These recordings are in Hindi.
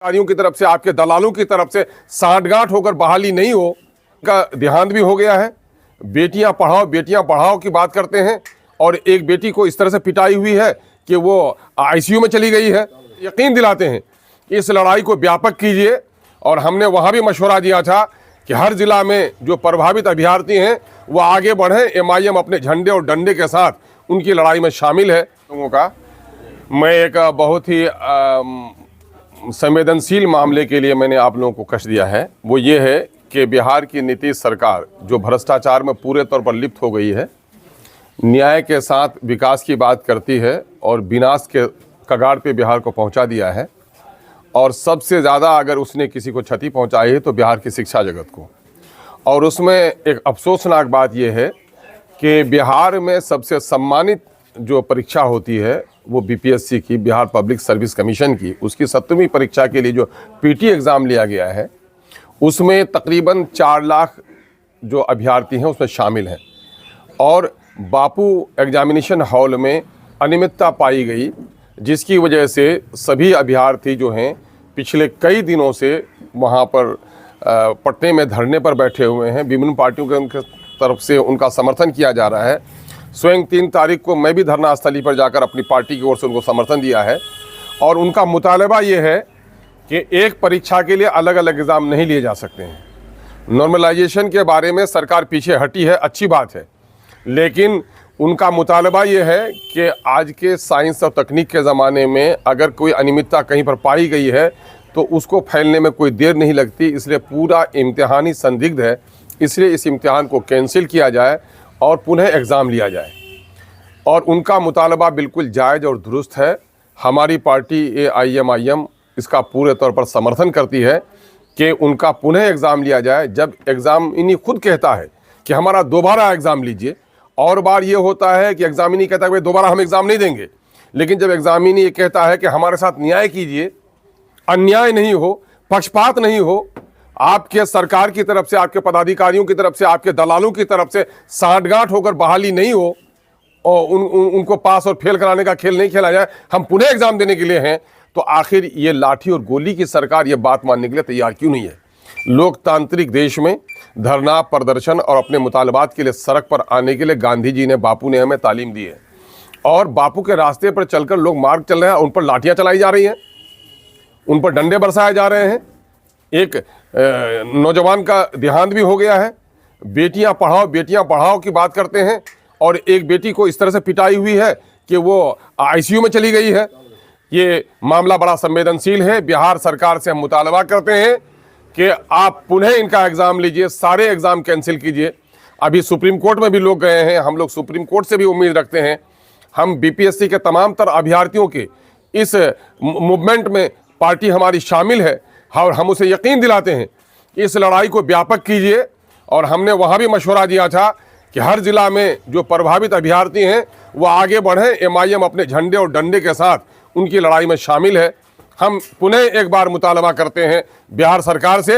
अधिकारियों की तरफ से, आपके दलालों की तरफ से सांठगांठ होकर बहाली नहीं हो, का देहांत भी हो गया है। बेटियां पढ़ाओ की बात करते हैं और एक बेटी को इस तरह से पिटाई हुई है कि वो आईसीयू में चली गई है। यकीन दिलाते हैं इस लड़ाई को व्यापक कीजिए और हमने वहां भी मशवरा दिया था कि हर जिला में जो प्रभावित अभ्यर्थी हैं वो आगे बढ़ें। एमआईएम अपने झंडे और डंडे के साथ उनकी लड़ाई में शामिल है। लोगों का मैं एक बहुत ही संवेदनशील मामले के लिए मैंने आप लोगों को कष्ट दिया है। वो ये है कि बिहार की नीतीश सरकार जो भ्रष्टाचार में पूरे तौर पर लिप्त हो गई है, न्याय के साथ विकास की बात करती है और विनाश के कगार पे बिहार को पहुंचा दिया है। और सबसे ज़्यादा अगर उसने किसी को क्षति पहुंचाई है तो बिहार की शिक्षा जगत को। और उसमें एक अफसोसनाक बात यह है कि बिहार में सबसे सम्मानित जो परीक्षा होती है वो बीपीएससी की, बिहार पब्लिक सर्विस कमीशन की, उसकी 7वीं परीक्षा के लिए जो पीटी एग्ज़ाम लिया गया है उसमें तकरीबन 4 लाख जो अभ्यर्थी हैं उसमें शामिल हैं। और बापू एग्जामिनेशन हॉल में अनियमितता पाई गई, जिसकी वजह से सभी अभ्यर्थी जो हैं पिछले कई दिनों से वहाँ पर पटने में धरने पर बैठे हुए हैं। विभिन्न पार्टियों के तरफ से उनका समर्थन किया जा रहा है। स्वयं 3 तारीख को मैं भी धरना स्थली पर जाकर अपनी पार्टी की ओर से उनको समर्थन दिया है। और उनका मुतालबा ये है कि एक परीक्षा के लिए अलग अलग एग्ज़ाम नहीं लिए जा सकते हैं। नॉर्मलाइजेशन के बारे में सरकार पीछे हटी है, अच्छी बात है, लेकिन उनका मुतालबा ये है कि आज के साइंस और तकनीक के ज़माने में अगर कोई अनियमितता कहीं पर पाई गई है तो उसको फैलने में कोई देर नहीं लगती। इसलिए पूरा इम्तिहानी संदिग्ध है, इसलिए इस इम्तिहान को कैंसिल किया जाए और पुनः एग्ज़ाम लिया जाए। और उनका मुतालबा बिल्कुल जायज़ और दुरुस्त है। हमारी पार्टी AIMIM इसका पूरे तौर पर समर्थन करती है कि उनका पुनः एग्ज़ाम लिया जाए। जब एग्ज़ामिनी खुद कहता है कि हमारा दोबारा एग्ज़ाम लीजिए, और बार ये होता है कि एग्ज़ामिनी कहता है कि दोबारा हम एग्ज़ाम नहीं देंगे, लेकिन जब एग्ज़ामिनी ये कहता है कि हमारे साथ न्याय कीजिए, अन्याय नहीं हो, पक्षपात नहीं हो, आपके सरकार की तरफ से, आपके पदाधिकारियों की तरफ से, आपके दलालों की तरफ से सांठगांठ होकर बहाली नहीं हो और उनको पास और फेल कराने का खेल नहीं खेला जाए, हम पुनः एग्ज़ाम देने के लिए हैं, तो आखिर ये लाठी और गोली की सरकार ये बात मानने के लिए तैयार क्यों नहीं है? लोकतांत्रिक देश में धरना, प्रदर्शन और अपने मुतालबात के लिए सड़क पर आने के लिए गांधी जी ने, बापू ने हमें तालीम दी है। और बापू के रास्ते पर चलकर लोग मार्ग चल रहे हैं, उन पर लाठियाँ चलाई जा रही हैं, उन पर डंडे बरसाए जा रहे हैं। एक नौजवान का देहांत भी हो गया है। बेटियां पढ़ाओ की बात करते हैं और एक बेटी को इस तरह से पिटाई हुई है कि वो आईसीयू में चली गई है। ये मामला बड़ा संवेदनशील है। बिहार सरकार से हम मुतालबा करते हैं कि आप पुनः इनका एग्ज़ाम लीजिए, सारे एग्ज़ाम कैंसिल कीजिए। अभी सुप्रीम कोर्ट में भी लोग गए हैं, हम लोग सुप्रीम कोर्ट से भी उम्मीद रखते हैं। हम बीपीएससी के तमाम तर अभ्यर्थियों के इस मूवमेंट में पार्टी हमारी शामिल है और हम उसे यकीन दिलाते हैं कि इस लड़ाई को व्यापक कीजिए। और हमने वहाँ भी मशवरा दिया था कि हर जिला में जो प्रभावित अभ्यर्थी हैं वो आगे बढ़ें। एमआईएम अपने झंडे और डंडे के साथ उनकी लड़ाई में शामिल है। हम पुनः एक बार मुतालबा करते हैं बिहार सरकार से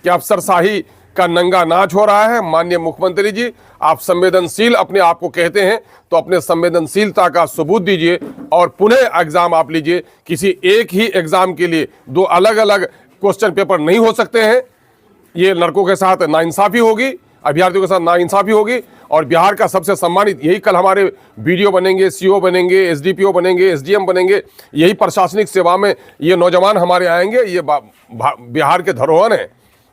कि अफसरशाही का नंगा नाच हो रहा है। माननीय मुख्यमंत्री जी, आप संवेदनशील अपने आप को कहते हैं तो अपने संवेदनशीलता का सबूत दीजिए और पुनः एग्ज़ाम आप लीजिए। किसी एक ही एग्ज़ाम के लिए 2 अलग अलग क्वेश्चन पेपर नहीं हो सकते हैं। ये लड़कों के साथ नाइंसाफ़ी होगी, अभ्यर्थियों के साथ नाइंसाफ़ी होगी। और बिहार का सबसे सम्मानित, यही कल हमारे BDO बनेंगे, CO बनेंगे, SDPO बनेंगे, SDM बनेंगे, यही प्रशासनिक सेवा में ये नौजवान हमारे आएंगे। ये बिहार के धरोहर हैं।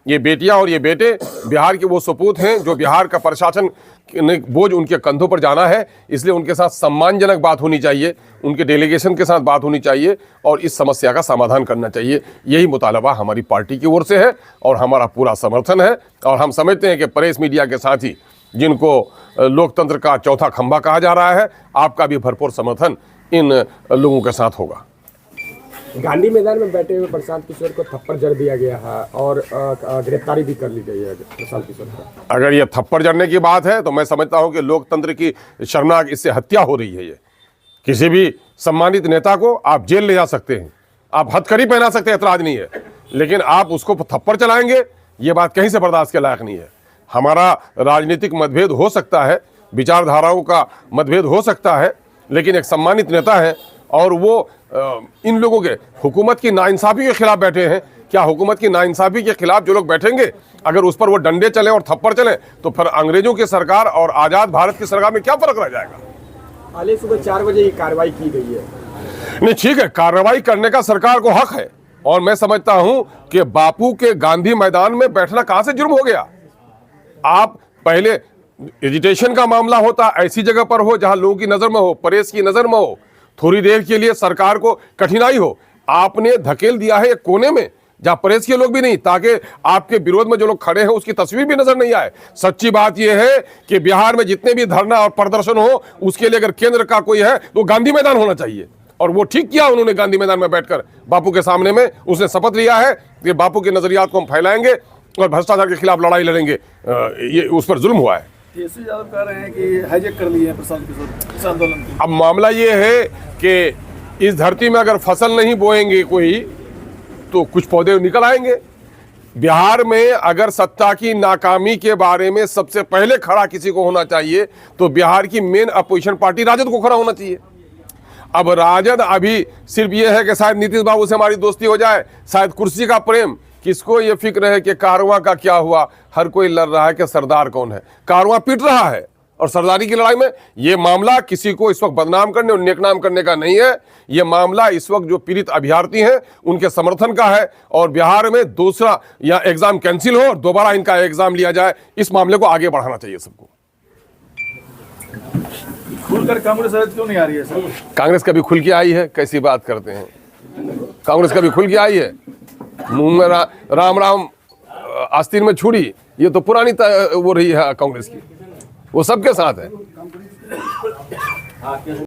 ये बेटियां और ये बेटे बिहार के वो सपूत हैं जो बिहार का प्रशासन ने बोझ उनके कंधों पर जाना है। इसलिए उनके साथ सम्मानजनक बात होनी चाहिए, उनके डेलीगेशन के साथ बात होनी चाहिए और इस समस्या का समाधान करना चाहिए। यही मुतालबा हमारी पार्टी की ओर से है और हमारा पूरा समर्थन है। और हम समझते हैं कि प्रेस मीडिया के साथ ही जिनको लोकतंत्र का चौथा खंभा कहा जा रहा है, आपका भी भरपूर समर्थन इन लोगों के साथ होगा। गांधी मैदान में बैठे हुए प्रशांत किशोर को थप्पड़ जड़ दिया गया है और गिरफ्तारी भी कर ली गई है प्रशांत किशोर का। अगर ये थप्पड़ जड़ने की बात है तो मैं समझता हूं कि लोकतंत्र की शर्मनाक इससे हत्या हो रही है। ये किसी भी सम्मानित नेता को आप जेल ले जा सकते हैं, आप हथकड़ी पहना सकते हैं, ऐतराज नहीं है, लेकिन आप उसको थप्पड़ चलाएंगे, ये बात कहीं से बर्दाश्त के लायक नहीं है। हमारा राजनीतिक मतभेद हो सकता है, विचारधाराओं का मतभेद हो सकता है, लेकिन एक सम्मानित नेता है और वो इन लोगों के हुकूमत की नाइंसाफी के खिलाफ बैठे हैं। क्या हुकूमत की नाइंसाफी के खिलाफ जो लोग बैठेंगे, अगर उस पर वो डंडे चले और थप्पड़ चले, तो फिर अंग्रेजों की सरकार और आज़ाद भारत की सरकार में क्या फर्क रह जाएगा? हाल ही सुबह 4 बजे ये कार्रवाई की गई है। नहीं, ठीक है, कार्रवाई करने का सरकार को हक है, और मैं समझता हूं कि बापू के गांधी मैदान में बैठना कहां से जुर्म हो गया। आप पहले एजिटेशन का मामला होता ऐसी जगह पर हो जहां लोगों की नजर में हो, प्रेस की नजर में हो, थोड़ी देर के लिए सरकार को कठिनाई हो, आपने धकेल दिया है एक कोने में जहां प्रेस के लोग भी नहीं, ताकि आपके विरोध में जो लोग खड़े हैं उसकी तस्वीर भी नजर नहीं आए। सच्ची बात यह है कि बिहार में जितने भी धरना और प्रदर्शन हो, उसके लिए अगर केंद्र का कोई है तो गांधी मैदान होना चाहिए, और वो ठीक किया उन्होंने। गांधी मैदान में बैठकर बापू के सामने में उसने शपथ लिया है कि बापू के नजरियात को हम फैलाएंगे और भ्रष्टाचार के खिलाफ लड़ाई लड़ेंगे। ये उस पर जुल्म हुआ है। तेजस्वी यादव कह रहे हैं कि हाईजैक कर लिए हैं प्रशांत किशोर इस आंदोलन की। अब मामला ये है कि इस धरती में अगर फसल नहीं बोएंगे कोई, तो कुछ पौधे निकल आएंगे। बिहार में अगर सत्ता की नाकामी के बारे में सबसे पहले खड़ा किसी को होना चाहिए, तो बिहार की मेन अपोजिशन पार्टी राजद को खड़ा होना चाहिए। अब राजद अभी सिर्फ ये है कि शायद नीतीश बाबू से हमारी दोस्ती हो जाए, शायद कुर्सी का प्रेम, किसको ये फिक्र है कि कारवां का क्या हुआ। हर कोई लड़ रहा है कि सरदार कौन है, कारवां पिट रहा है, और सरदारी की लड़ाई में ये मामला किसी को इस वक्त बदनाम करने और नेकनाम करने का नहीं है। ये मामला इस वक्त जो पीड़ित अभ्यर्थी हैं उनके समर्थन का है, और बिहार में दूसरा या एग्जाम कैंसिल हो और दोबारा इनका एग्जाम लिया जाए, इस मामले को आगे बढ़ाना चाहिए सबको। खुलकर कांग्रेस शायद क्यों नहीं आ रही है सर? कांग्रेस कभी खुल के आई है? कैसी बात करते हैं, कांग्रेस कभी खुल के आई है? मुंह में राम राम आस्तीन में छुड़ी, ये तो पुरानी वो रही है कांग्रेस की, वो सबके साथ है।